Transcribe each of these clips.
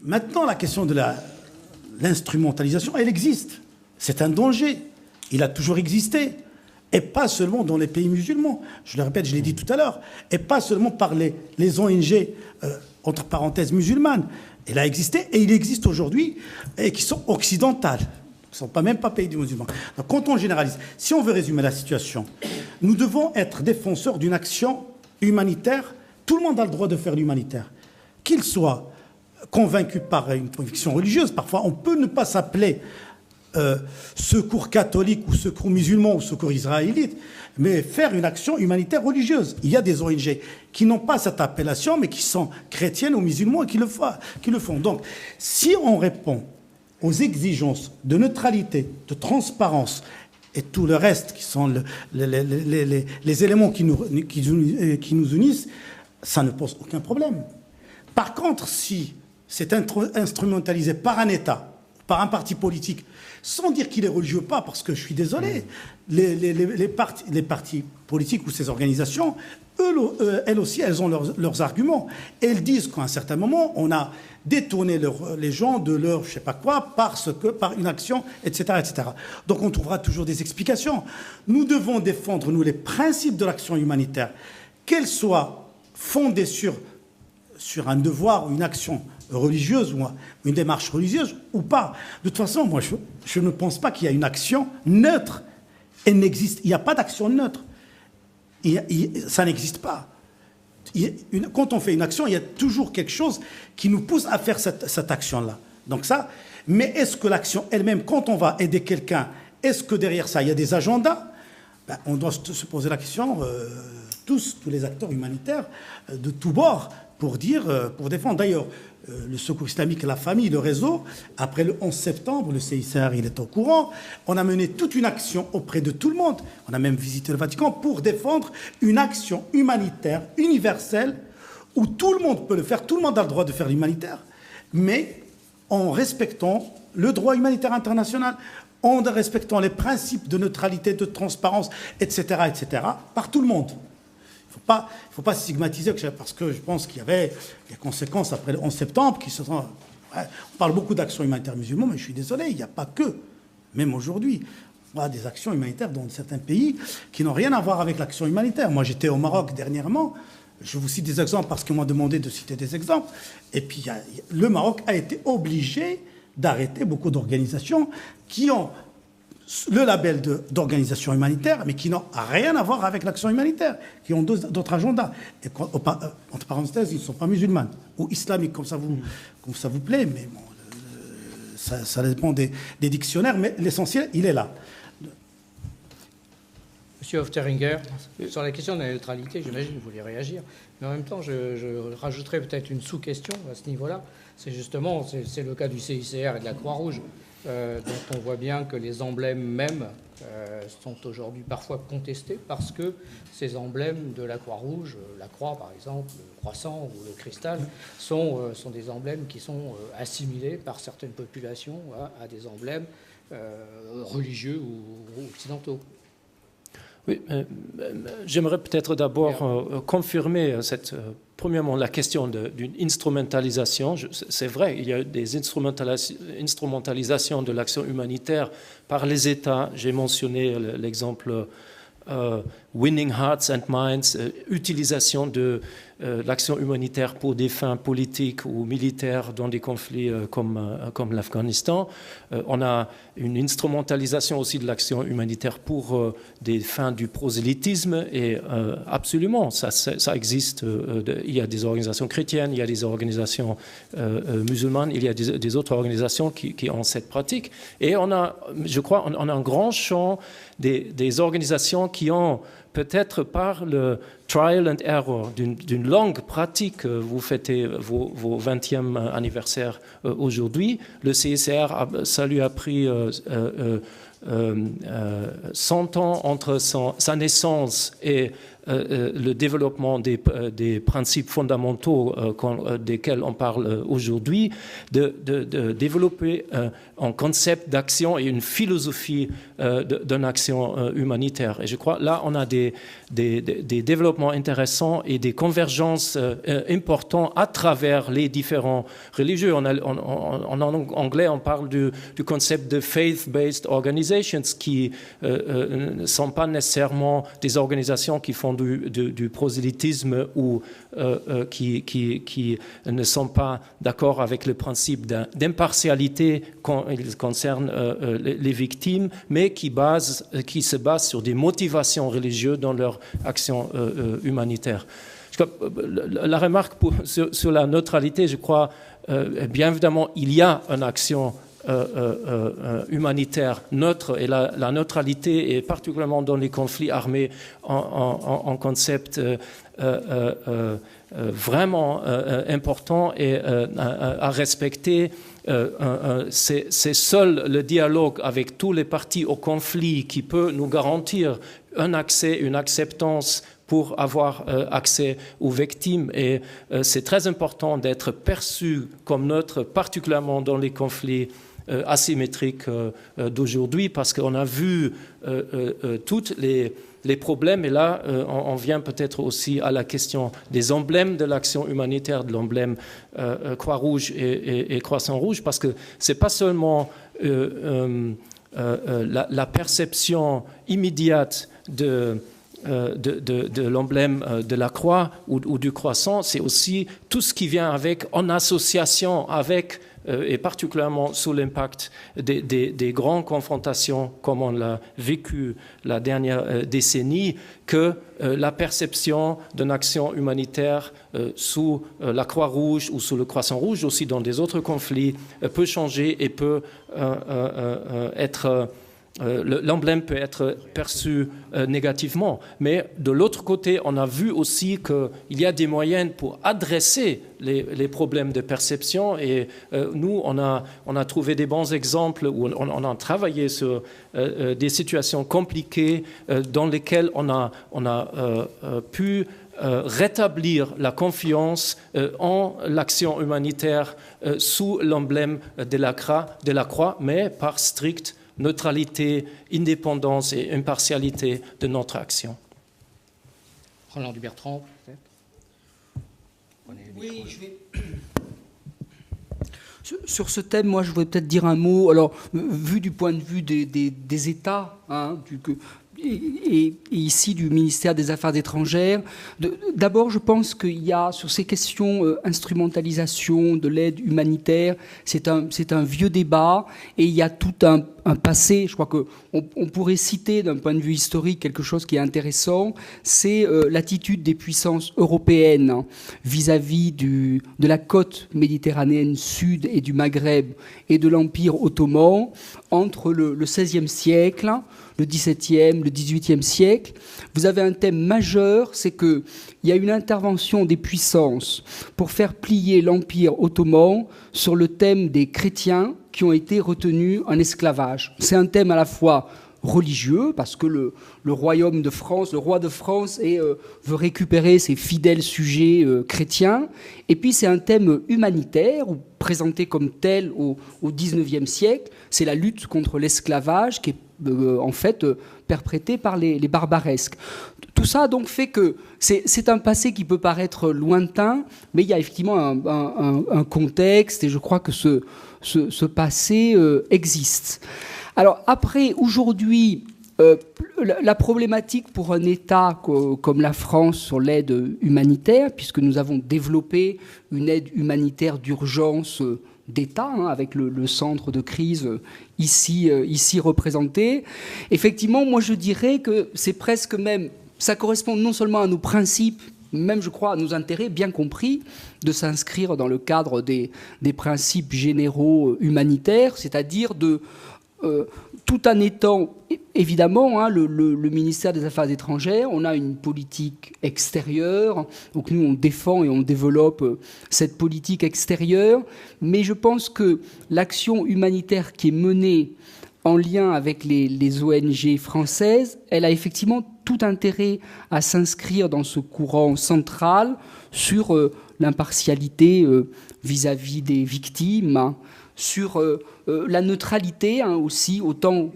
Maintenant, la question de l'instrumentalisation, elle existe. C'est un danger. Il a toujours existé. Et pas seulement dans les pays musulmans. Je le répète, je l'ai dit tout à l'heure. Et pas seulement par les ONG, entre parenthèses, musulmanes. Il a existé et il existe aujourd'hui et qui sont occidentales. Qui ne sont pas même pas pays musulmans. Donc, quand on généralise, si on veut résumer la situation, nous devons être défenseurs d'une action humanitaire. Tout le monde a le droit de faire l'humanitaire. Qu'il soit convaincu par une conviction religieuse. Parfois, on peut ne pas s'appeler secours catholique ou secours musulman ou secours israélite, mais faire une action humanitaire religieuse. Il y a des ONG qui n'ont pas cette appellation, mais qui sont chrétiennes ou musulmans et qui le font. Donc, si on répond aux exigences de neutralité, de transparence et tout le reste qui sont les éléments qui nous unissent, ça ne pose aucun problème. Par contre, si c'est instrumentalisé par un État, par un parti politique, sans dire qu'il est religieux ou pas, parce que je suis désolé, les partis politiques ou ces organisations, elles aussi, elles ont leurs arguments. Elles disent qu'à un certain moment, on a détourné les gens de leur je sais pas quoi par une action, etc., etc. Donc on trouvera toujours des explications. Nous devons défendre, nous, les principes de l'action humanitaire, qu'elle soit fondée sur un devoir ou une action religieuse ou une démarche religieuse ou pas. De toute façon, moi, je ne pense pas qu'il y a une action neutre. Elle n'existe. Il n'y a pas d'action neutre. Ça n'existe pas. Quand on fait une action, il y a toujours quelque chose qui nous pousse à faire cette action-là. Donc ça, mais est-ce que l'action elle-même, quand on va aider quelqu'un, est-ce que derrière ça, il y a des agendas? On doit se poser la question, tous les acteurs humanitaires de tous bords, pour défendre. D'ailleurs, le Secours islamique, la famille, le réseau, après le 11 septembre, le CICR, il est au courant, on a mené toute une action auprès de tout le monde. On a même visité le Vatican pour défendre une action humanitaire, universelle, où tout le monde peut le faire, tout le monde a le droit de faire l'humanitaire, mais en respectant le droit humanitaire international, en respectant les principes de neutralité, de transparence, etc., etc., par tout le monde. Il ne faut pas stigmatiser, parce que je pense qu'il y avait des conséquences après le 11 septembre qui se sont... On parle beaucoup d'actions humanitaires musulmanes, mais je suis désolé, il n'y a pas que, même aujourd'hui, on a des actions humanitaires dans certains pays qui n'ont rien à voir avec l'action humanitaire. Moi, j'étais au Maroc dernièrement, je vous cite des exemples parce qu'on m'a demandé de citer des exemples, et puis le Maroc a été obligé d'arrêter beaucoup d'organisations qui ont le label d'organisation humanitaire, mais qui n'ont rien à voir avec l'action humanitaire, qui ont d'autres agendas. Et entre parenthèses, ils ne sont pas musulmans ou islamiques, comme ça vous plaît, mais bon, ça dépend des dictionnaires, mais l'essentiel, il est là. Monsieur Hofteringer, sur la question de la neutralité, j'imagine que vous voulez réagir, mais en même temps, je rajouterais peut-être une sous-question à ce niveau-là. C'est justement, c'est le cas du CICR et de la Croix-Rouge, dont on voit bien que les emblèmes mêmes sont aujourd'hui parfois contestés parce que ces emblèmes de la Croix-Rouge, la croix par exemple, le croissant ou le cristal, sont des emblèmes qui sont assimilés par certaines populations à des emblèmes religieux ou occidentaux. Oui, j'aimerais peut-être d'abord confirmer premièrement la question d'une instrumentalisation. C'est vrai, il y a des instrumentalisations de l'action humanitaire par les États. J'ai mentionné l'exemple Winning Hearts and Minds, utilisation de l'action humanitaire pour des fins politiques ou militaires dans des conflits comme l'Afghanistan. On a une instrumentalisation aussi de l'action humanitaire pour des fins du prosélytisme et absolument, ça existe. Il y a des organisations chrétiennes, il y a des organisations musulmanes, il y a des autres organisations qui ont cette pratique. Et je crois, on a un grand champ des organisations qui ont peut-être par le trial and error d'une longue pratique. Vous fêtez vos 20e anniversaire aujourd'hui. Le CICR, ça lui a pris 100 ans entre sa naissance et le développement des principes fondamentaux desquels on parle aujourd'hui, de développer un concept d'action et une philosophie d'une action humanitaire. Et je crois là, on a des développements intéressants et des convergences importantes à travers les différents religieux. En anglais, on parle du concept de faith-based organizations qui ne sont pas nécessairement des organisations qui font du prosélytisme ou qui ne sont pas d'accord avec le principe d'impartialité quand il concerne les victimes, mais qui se basent sur des motivations religieuses dans leur action humanitaire. La remarque sur la neutralité, je crois, bien évidemment, il y a une action humanitaire neutre, et la neutralité est particulièrement dans les conflits armés un concept vraiment important et à respecter. C'est seul le dialogue avec tous les parties au conflit qui peut nous garantir un accès, une acceptance pour avoir accès aux victimes. Et c'est très important d'être perçu comme neutre, particulièrement dans les conflits asymétriques d'aujourd'hui, parce qu'on a vu toutes les problèmes. Et là, on vient peut-être aussi à la question des emblèmes de l'action humanitaire, de l'emblème Croix-Rouge et Croissant-Rouge, parce que ce n'est pas seulement la perception immédiate de l'emblème de la croix ou du croissant, c'est aussi tout ce qui vient avec, en association avec, et particulièrement sous l'impact des grandes confrontations comme on l'a vécu la dernière décennie, que la perception d'une action humanitaire sous la Croix-Rouge ou sous le Croissant-Rouge, aussi dans des autres conflits, peut changer et peut être... l'emblème peut être perçu négativement. Mais de l'autre côté, on a vu aussi qu'il y a des moyens pour adresser les problèmes de perception. Et nous, on a trouvé des bons exemples où on a travaillé sur des situations compliquées dans lesquelles on a pu rétablir la confiance en l'action humanitaire sous l'emblème de la croix, mais par strict neutralité, indépendance et impartialité de notre action. Roland Dubertrand, peut-être. Oui, je vais... Sur ce thème, moi, je voudrais peut-être dire un mot. Alors, vu du point de vue des États, et ici du ministère des Affaires étrangères. D'abord, je pense qu'il y a, sur ces questions instrumentalisation de l'aide humanitaire, c'est un vieux débat, et il y a tout un passé. Je crois qu'on pourrait citer, d'un point de vue historique, quelque chose qui est intéressant, c'est l'attitude des puissances européennes vis-à-vis de la côte méditerranéenne sud et du Maghreb et de l'Empire ottoman entre le XVIe siècle, le XVIIe, le XVIIIe siècle. Vous avez un thème majeur, c'est qu'il y a une intervention des puissances pour faire plier l'Empire ottoman sur le thème des chrétiens qui ont été retenus en esclavage. C'est un thème à la fois religieux, parce que le royaume de France, le roi de France veut récupérer ses fidèles sujets chrétiens, et puis c'est un thème humanitaire, ou présenté comme tel au XIXe siècle, c'est la lutte contre l'esclavage qui est en fait perprétée par les barbaresques. Tout ça donc fait que c'est un passé qui peut paraître lointain, mais il y a effectivement un contexte, et je crois que ce passé existe. Alors après, aujourd'hui, la problématique pour un État comme la France sur l'aide humanitaire, puisque nous avons développé une aide humanitaire d'urgence d'État, avec le centre de crise ici représenté, effectivement, moi je dirais que c'est presque même, ça correspond non seulement à nos principes, même je crois à nos intérêts bien compris, de s'inscrire dans le cadre des principes généraux humanitaires, c'est-à-dire tout en étant, évidemment, le ministère des Affaires étrangères, on a une politique extérieure, donc nous on défend et on développe cette politique extérieure, mais je pense que l'action humanitaire qui est menée en lien avec les ONG françaises, elle a effectivement tout intérêt à s'inscrire dans ce courant central sur l'impartialité vis-à-vis des victimes, hein, sur la neutralité aussi, autant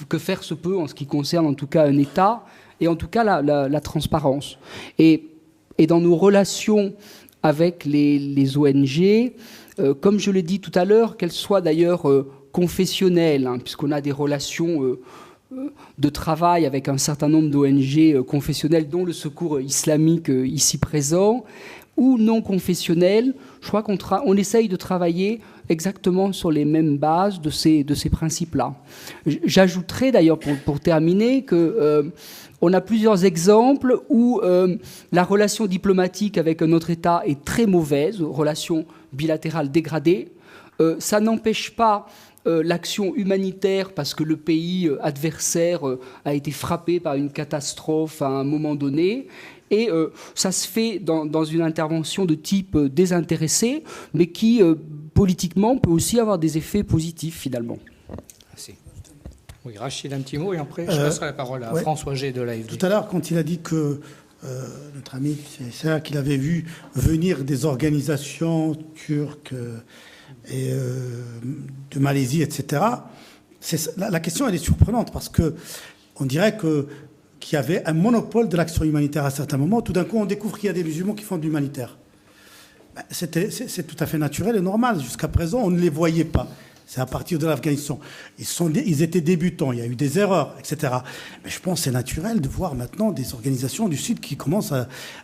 que faire se peut en ce qui concerne en tout cas un État, et en tout cas la transparence. Et dans nos relations avec les ONG, comme je l'ai dit tout à l'heure, qu'elles soient d'ailleurs confessionnelles, hein, puisqu'on a des relations de travail avec un certain nombre d'ONG confessionnelles, dont le Secours islamique ici présent, ou non confessionnelles, je crois qu'on essaye de travailler exactement sur les mêmes bases de ces principes-là. J'ajouterai d'ailleurs, pour terminer, que on a plusieurs exemples où la relation diplomatique avec un autre État est très mauvaise, relation bilatérale dégradée. Ça n'empêche pas l'action humanitaire parce que le pays adversaire a été frappé par une catastrophe à un moment donné. Et ça se fait dans une intervention de type désintéressé, mais qui, politiquement, peut aussi avoir des effets positifs, finalement. Merci. Oui, Rachid, un petit mot, et après, je passerai la parole à François G. de l'AFD. Tout à l'heure, quand il a dit que notre ami, c'est ça qu'il avait vu venir des organisations turques et de Malaisie, etc., la question, elle est surprenante, parce qu'on dirait qu'il y avait un monopole de l'action humanitaire à certains moments. Tout d'un coup, on découvre qu'il y a des musulmans qui font de l'humanitaire. C'est tout à fait naturel et normal. Jusqu'à présent, on ne les voyait pas. C'est à partir de l'Afghanistan. Ils étaient débutants, il y a eu des erreurs, etc. Mais je pense que c'est naturel de voir maintenant des organisations du Sud qui commencent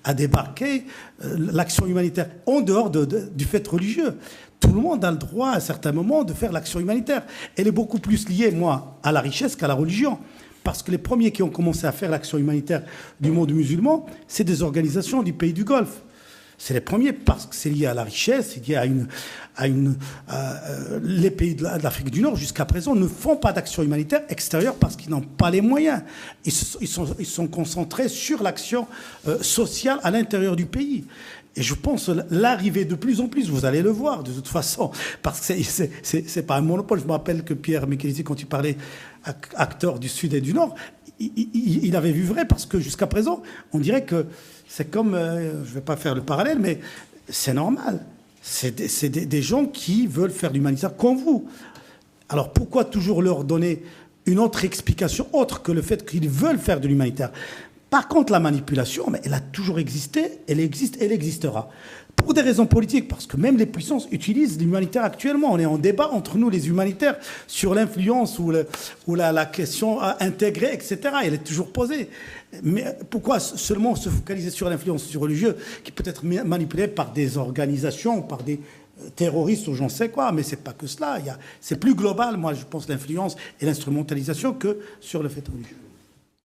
à débarquer l'action humanitaire en dehors du fait religieux. Tout le monde a le droit, à certains moments, de faire l'action humanitaire. Elle est beaucoup plus liée, moi, à la richesse qu'à la religion. Parce que les premiers qui ont commencé à faire l'action humanitaire du monde musulman, c'est des organisations du pays du Golfe. C'est les premiers parce que c'est lié à la richesse, c'est lié les pays de l'Afrique du Nord, jusqu'à présent, ne font pas d'action humanitaire extérieure parce qu'ils n'ont pas les moyens. Ils sont concentrés sur l'action sociale à l'intérieur du pays. Et je pense l'arrivée de plus en plus, vous allez le voir de toute façon, parce que c'est pas un monopole. Je me rappelle que Pierre Michelisi, quand il parlait acteurs du Sud et du Nord, il avait vu vrai, parce que jusqu'à présent, on dirait que c'est comme, je ne vais pas faire le parallèle, mais c'est normal. C'est des gens qui veulent faire de l'humanitaire comme vous. Alors pourquoi toujours leur donner une autre explication autre que le fait qu'ils veulent faire de l'humanitaire? Par contre, la manipulation, mais elle a toujours existé, elle existe, elle existera. Pour des raisons politiques, parce que même les puissances utilisent l'humanitaire actuellement. On est en débat entre nous, les humanitaires, sur l'influence ou la question à intégrer, etc. Elle est toujours posée. Mais pourquoi seulement se focaliser sur l'influence religieuse qui peut être manipulée par des organisations, par des terroristes ou j'en sais quoi? Mais c'est pas que cela. C'est plus global, moi, je pense, l'influence et l'instrumentalisation que sur le fait religieux.